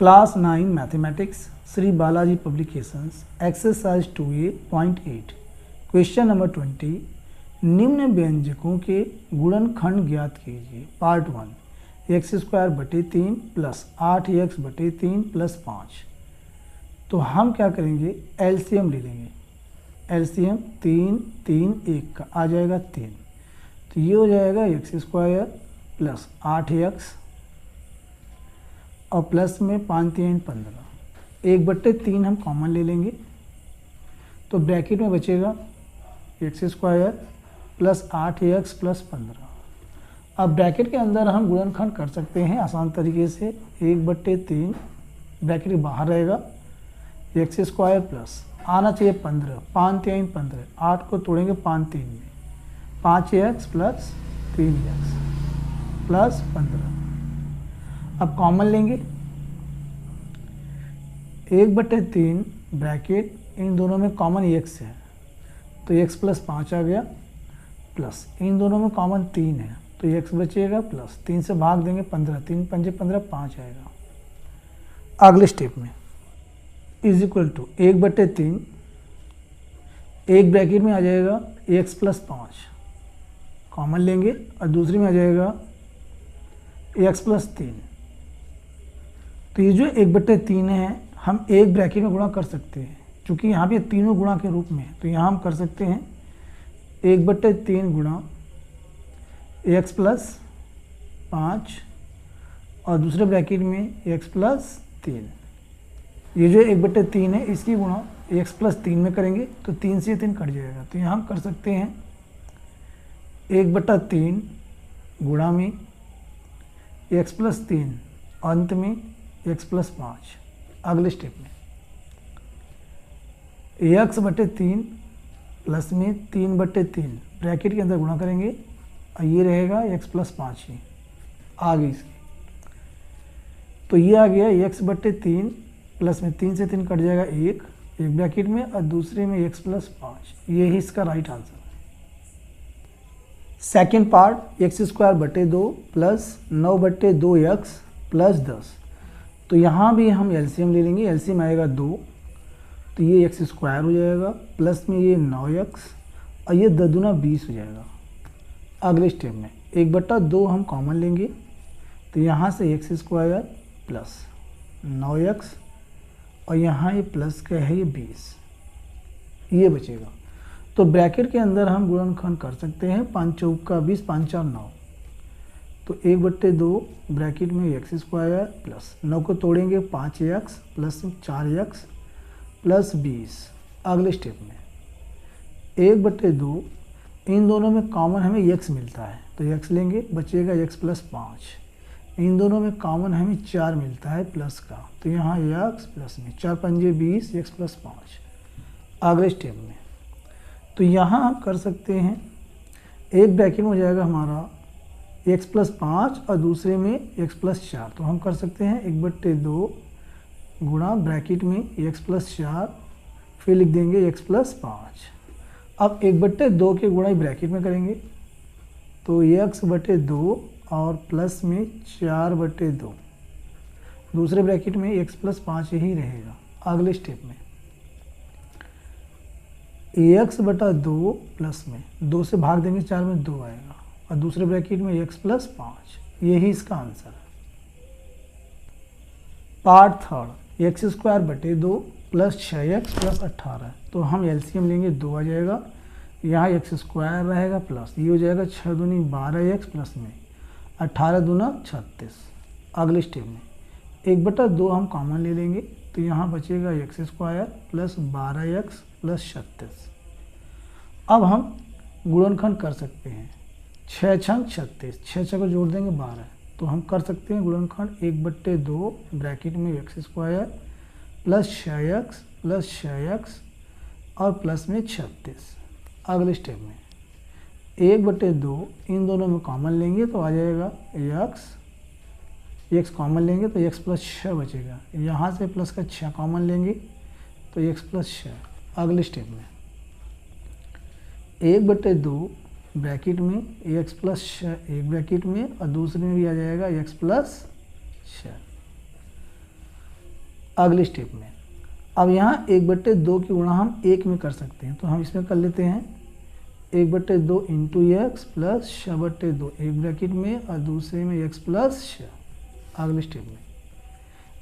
Class 9 mathematics Shri Balaji publications exercise 2A.8 question number 20 निम्न व्यंजकों के गुणनखंड ज्ञात कीजिए। Part 1 x² 3 plus 8x 3 plus 5। तो हम क्या करेंगे, एलसीएम ले लेंगे। एलसीएम 3 3 1 का आ जाएगा 3, तो ये हो जाएगा x² प्लस 8x और प्लस में 5 3 15। 1/3 हम कॉमन ले लेंगे, तो ब्रैकेट में बचेगा x² प्लस 8x प्लस 15। अब ब्रैकेट के अंदर हम गुणनखंड कर सकते हैं आसान तरीके से। 1/3 ब्रैकेट के बाहर रहेगा, x² प्लस आना चाहिए 15, 5 3 15, 8 को तोड़ेंगे 5 3 में, 5x प्लस 3x प्लस 15। अब कॉमन लेंगे, 1/3 ब्रैकेट इन दोनों में कॉमन x है, तो x प्लस 5 आ गया, प्लस इन दोनों में कॉमन 3 है, तो x बचेगा, प्लस 3 से भाग देंगे 15, 3 5 15 5 आएगा। अगले स्टेप में इज इक्वल टू 1/3 एक ब्रैकेट में आ जाएगा x प्लस 5 कॉमन लेंगे, और दूसरी में आ जाएगा x प्लस 3। तो ये जो 1/3 है हम एक ब्रैकेट में गुणा कर सकते हैं, क्योंकि यहाँ पे तीनों गुणा के रूप में, तो यहाँ हम कर सकते हैं 1/3 गुणा x प्लस 5 और दूसरे ब्रैकेट में x प्लस 3। ये जो 1/3 है इसकी गुणा x प्लस 3 में करेंगे तो 3 से 3 कट जाएगा, तो यहाँ हम कर सकते हैं 1/3 गुणा में x प्लस 3 अंत में x प्लस 5। अगले स्टेप में x/3 प्लस में 3/3 ब्रैकेट के अंदर गुणा करेंगे, और ये रहेगा x प्लस 5 ही आगे इसकी। तो ये आ गया x/3 प्लस में 3 से 3 कट जाएगा एक ब्रैकेट में, और दूसरे में x प्लस 5। ये ही इसका राइट आंसर है। Second part x² 2 plus 9/2x plus 10। तो यहाँ भी हम एलसीएम ले लेंगे। एलसीएम आएगा 2, तो ये x² हो जाएगा, प्लस में ये 9x और ये 10 दूना 20 हो जाएगा। अगले स्टेप में 1/2 हम कॉमन लेंगे, तो यहाँ से x² प्लस 9x और यहाँ ये प्लस का है ये 20, ये बचेगा। तो ब्रैकेट के अंदर हम गुणनखंड कर सकते हैं, 5 चौका 20, 5 4 9। तो 1/2 ब्रैकेट में x² प्लस 9 को तोड़ेंगे 5x प्लस 4x प्लस 20। अगले स्टेप में 1/2 इन दोनों में कॉमन हमें x मिलता है, तो x लेंगे, बचेगा x प्लस 5। इन दोनों में कॉमन हमें 4 मिलता है प्लस का, तो यहाँ x प्लस में 4 5 20 x प्लस 5। अगले स्टेप में तो यहाँ हम कर सकते हैं, एक ब्रैकेट में हो जाएगा हमारा x प्लस 5 और दूसरे में x प्लस 4। तो हम कर सकते हैं 1/2 गुणा ब्रैकेट में x प्लस 4, फिर लिख देंगे x प्लस 5। अब 1/2 के गुणा ब्रैकेट में करेंगे, तो x/2 और प्लस में 4/2, दूसरे ब्रैकेट में x प्लस 5 ही रहेगा। अगले स्टेप में x/2 प्लस में 2 से भाग देंगे 4 में 2 आएगा, और दूसरे ब्रैकेट में x प्लस 5। यही इसका आंसर है। Part third x² 2 plus 6x plus 18। तो हम एलसीएम लेंगे, 2 आ जाएगा, यहाँ x² रहेगा प्लस ये हो जाएगा 6 दूनी 12x प्लस में 18 दूना 36। अगले स्टेप में 1/2 हम कॉमन ले लेंगे, तो यहाँ बचेगा x² प्लस 12x प्लस 36। अब हम गुणनखंड कर सकते हैं, 6 छंग 36, 6 को जोड़ देंगे 12, तो हम कर सकते हैं गुणनखंड 1/2 ब्रैकेट में x² plus 6x plus 6x और प्लस में 36। अगले स्टेप में 1/2 इन दोनों में कॉमन लेंगे, तो आ जाएगा x कॉमन लेंगे तो x प्लस 6 बचेगा, यहाँ से प्लस का 6 कॉमन लेंगे तो x प्लस 6। अगले स्टेप में 1/2 ब्रैकेट में x प्लस 6 एक ब्रैकेट में, और दूसरे में भी आ जाएगा x प्लस 6। अगले स्टेप में अब यहाँ 1/2 की गुणा हम 1 में कर सकते हैं, तो हम इसमें कर लेते हैं 1/2 इंटू एक्स प्लस 6/2 एक ब्रैकेट में और दूसरे में x प्लस 6। अगले स्टेप में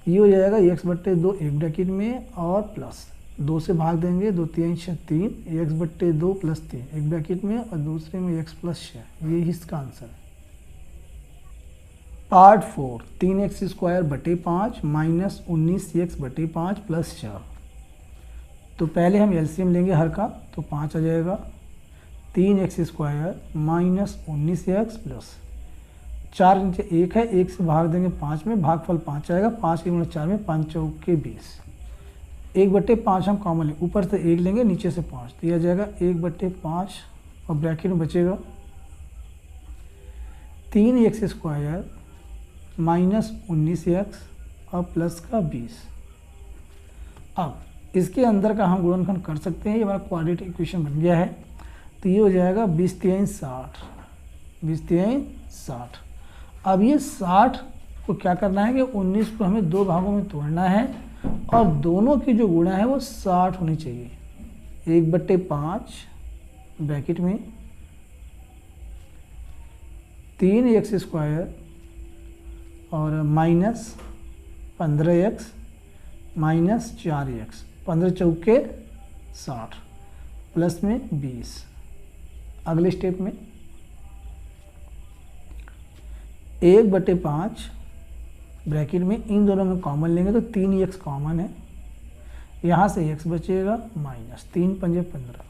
ये हो जाएगा x/2 एक ब्रैकेट में और प्लस 2 से भाग देंगे, 2 3 6 3 x/2 प्लस 3 एक ब्रैकेट में और दूसरे में x प्लस 6। ये ही इसका आंसर है। Part 4 3x² minus 19x/5 plus 4। तो पहले हम एलसीएम लेंगे हर का, तो 5 आ जाएगा। 3x² माइनस 19x प्लस 4 नीचे 1 है, 1 से भाग देंगे 5 में, भागफल 5 आएगा। 5 के गुणा 4 में 5 चौके 20। 1/5 हम कॉमन लेंगे, ऊपर से 1 लेंगे नीचे से 5, तो यह आ जाएगा 1/5 और ब्रैकेट में बचेगा 3x² माइनस 19x और प्लस का 20। अब इसके अंदर का हम गुणनखंड कर सकते हैं, ये हमारा क्वाड्रेटिक इक्वेशन बन गया है। तो ये हो जाएगा 20 3 60, 20 3 60। अब ये 60 को क्या करना है कि 19 को हमें 2 भागों में तोड़ना है और दोनों की जो गुणा है वो 60 होनी चाहिए। 1/5 ब्रैकेट में 3x² और माइनस 15x माइनस 4x, 15 चौके 60 प्लस में 20। अगले स्टेप में 1/5 ब्रैकेट में इन दोनों में कॉमन लेंगे तो 3x कॉमन है, यहाँ से x बचेगा माइनस 3 पंजे 15।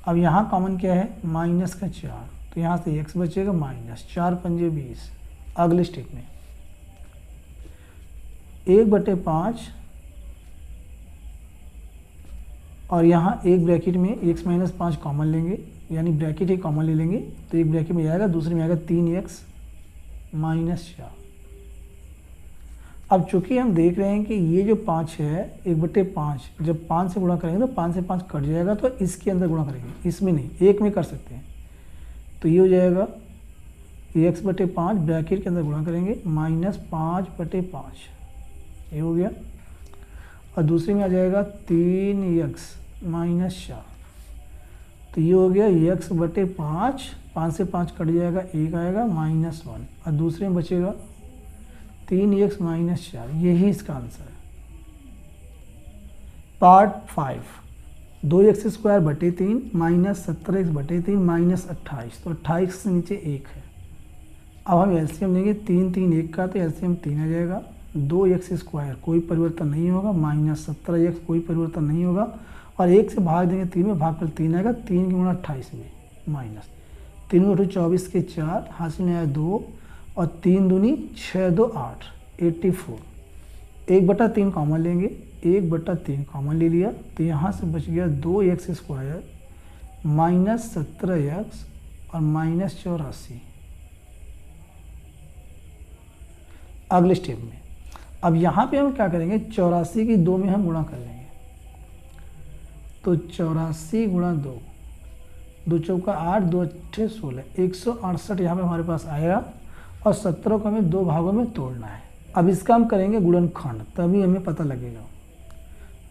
अब यहाँ कॉमन क्या है माइनस का 4, तो यहाँ से x बचेगा माइनस 4 पंजे 20। अगले स्टेप में 1/5 और यहाँ एक ब्रैकेट में x माइनस 5 कॉमन लेंगे, यानी ब्रैकेट ही कॉमन ले लेंगे, तो एक ब्रैकेट में आएगा, दूसरे में आएगा 3x माइनस 4। अब चूंकि हम देख रहे हैं कि ये जो 5 है 1/5 जब 5 से गुणा करेंगे तो 5 से 5 कट जाएगा, तो इसके अंदर गुणा करेंगे, इसमें नहीं, एक में कर सकते हैं। तो ये हो जाएगा x/5 ब्रैकेट के अंदर गुणा करेंगे माइनस 5/5, ये हो गया। और दूसरे में आ जाएगा 3x माइनस 4, तो ये हो गया x/5, 5 से 5 कट जाएगा, 1 आएगा माइनस 1, और दूसरे में बचेगा 3x माइनस 4। यही इसका आंसर है। Part 5 2x² minus 17x/3 minus 28, तो 28 से नीचे 1 है। अब हम एलसीएम लेंगे 3 3 1 का, तो एलसीएम 3 आ जाएगा। 2x² कोई परिवर्तन नहीं होगा, माइनस 17x कोई परिवर्तन नहीं होगा, और 1 से भाग देंगे 3 में, भागफल 3 आएगा। 3 के गुणा 28 में माइनस 3 × 24 के 4, हासिल में आया 2 और 3 दूनी 6 2 8 84। 1/3 कॉमन लेंगे, 1/3 कॉमन ले लिया, तो यहाँ से बच गया 2x² माइनस 17x और माइनस 84। अगले स्टेप में अब यहाँ पे हम क्या करेंगे, 84 की 2 में हम गुणा कर लेंगे, तो 84 गुणा 2, 2 चौका 8, 2 अट्ठे 16, 168 यहाँ पे हमारे पास आएगा। और 17 को हमें 2 भागों में तोड़ना है। अब इसका हम करेंगे गुणनखंड, तभी हमें पता लगेगा।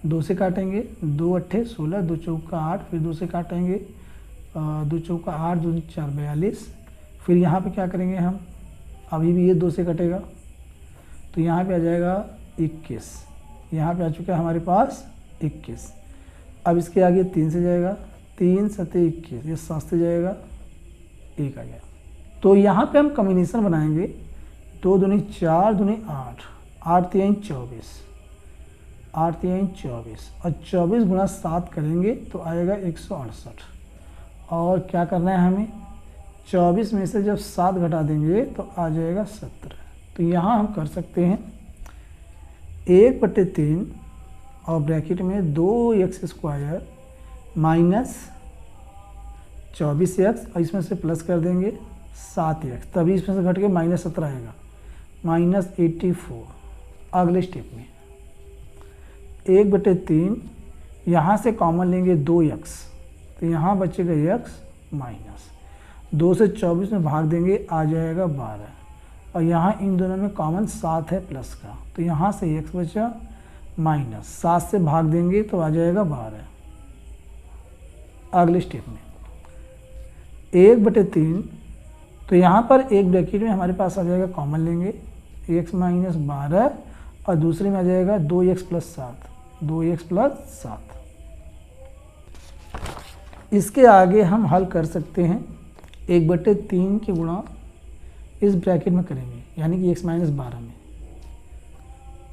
2 से काटेंगे, 2 अट्ठे 16, 2 चौका 8, फिर 2 से काटेंगे, 2 चौका 8, 2 4 42। फिर यहाँ पे क्या करेंगे हम, अभी भी ये 2 से कटेगा, तो यहाँ पे आ जाएगा 21, यहाँ पे आ चुका है हमारे पास 21। अब इसके आगे 3 से जाएगा, 3 7 21, ये 7 से जाएगा, 1 आ गया। तो यहाँ पे हम कॉम्बिनेशन बनाएंगे, 2 दूनी 4 दूनी 8, 8 3 24, 8 3 24 और 24 गुणा 7 करेंगे तो आएगा 168। और क्या करना है हमें, 24 में से जब 7 घटा देंगे तो आ जाएगा 17। तो यहाँ हम कर सकते हैं 1/3 और ब्रैकेट में 2x² माइनस 24x और इसमें से प्लस कर देंगे 7x, तभी इसमें से घट के माइनस 17 आएगा, माइनस 84। अगले स्टेप में 1/3 यहाँ से कॉमन लेंगे 2x, तो यहाँ बचेगा x माइनस 2 से 24 में भाग देंगे, आ जाएगा 12। और यहाँ इन दोनों में कॉमन 7 है प्लस का, तो यहाँ से x बचा माइनस 7 से भाग देंगे तो आ जाएगा 12। अगले स्टेप में 1/3, तो यहाँ पर एक ब्रैकेट में हमारे पास आ जाएगा, कॉमन लेंगे x माइनस 12 और दूसरे में आ जाएगा 2x प्लस 7, 2x प्लस 7। इसके आगे हम हल कर सकते हैं 1/3 के गुणा इस ब्रैकेट में करेंगे, यानी कि x माइनस 12 में,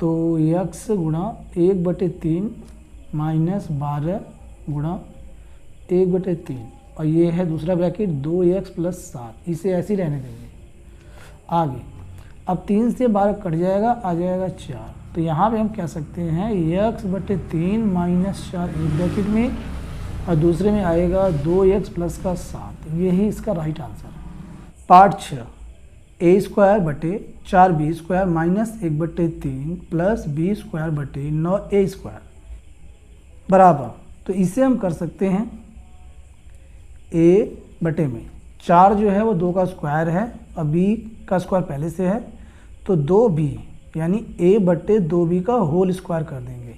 तो x गुणा 1/3 माइनस 12 गुणा 1/3, और ये है दूसरा ब्रैकेट 2x प्लस 7, इसे ऐसे ही रहने देंगे। आगे अब 3 से 12 कट जाएगा, आ जाएगा 4, तो यहाँ पे हम कह सकते हैं x/3 माइनस 4 एक ब्रैकेट में और दूसरे में आएगा 2x प्लस का 7, यही इसका राइट आंसर है। Part 6 a²/4b² minus 1/3 plus b²/9a² बराबर, तो इसे हम कर सकते हैं a/में 4 जो है वो 2 का स्क्वायर है और b का स्क्वायर पहले से है, तो 2b यानी a/2b का होल स्क्वायर कर देंगे।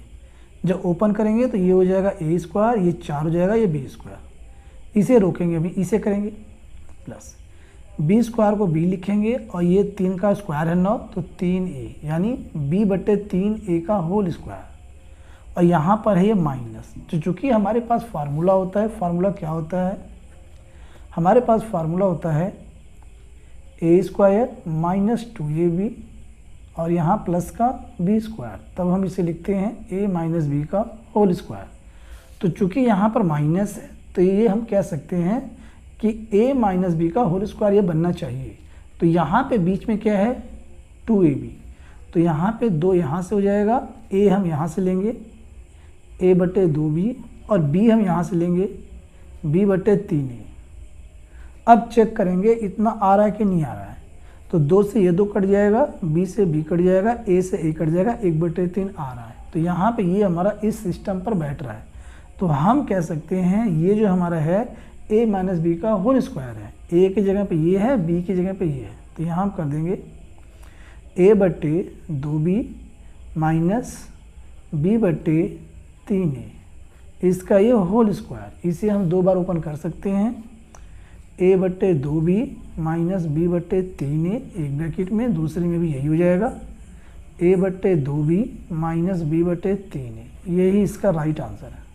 जब ओपन करेंगे तो ये हो जाएगा a², ये 4 हो जाएगा, ये b², इसे रोकेंगे, अभी इसे करेंगे प्लस b² को b लिखेंगे और ये 3 का स्क्वायर है 9, तो 3a यानी b/3a का होल स्क्वायर, और यहाँ पर है ये माइनस। तो चूँकि हमारे पास फार्मूला होता है, फार्मूला क्या होता है, हमारे पास फार्मूला होता है a² माइनस 2ab और यहाँ प्लस का b², तब हम इसे लिखते हैं a माइनस b का होल स्क्वायर। तो चूँकि यहाँ पर माइनस है तो ये हम कह सकते हैं कि a माइनस b का होल स्क्वायर ये बनना चाहिए। तो यहाँ पे बीच में क्या है 2ab, तो यहाँ पे 2 यहाँ से हो जाएगा, a हम यहाँ से लेंगे a/2b और b हम यहाँ से लेंगे b/3a। अब चेक करेंगे इतना आ रहा है कि नहीं आ रहा है, तो 2 से ये 2 कट जाएगा, b से b कट जाएगा, a से a कट जाएगा, 1/3 आ रहा है। तो यहाँ पे ये हमारा इस सिस्टम पर बैठ रहा है, तो हम कह सकते हैं ये जो हमारा है a माइनस b का होल स्क्वायर है। a की जगह पे ये है, b की जगह पे ये है, तो यहाँ हम कर देंगे a/2b माइनस b/3a, इसका ये होल स्क्वायर, इसे हम 2 बार ओपन कर सकते हैं, a/2b माइनस b/3a एक ब्रैकेट में, दूसरे में भी यही हो जाएगा a/2b माइनस b/3a, यही इसका राइट आंसर है।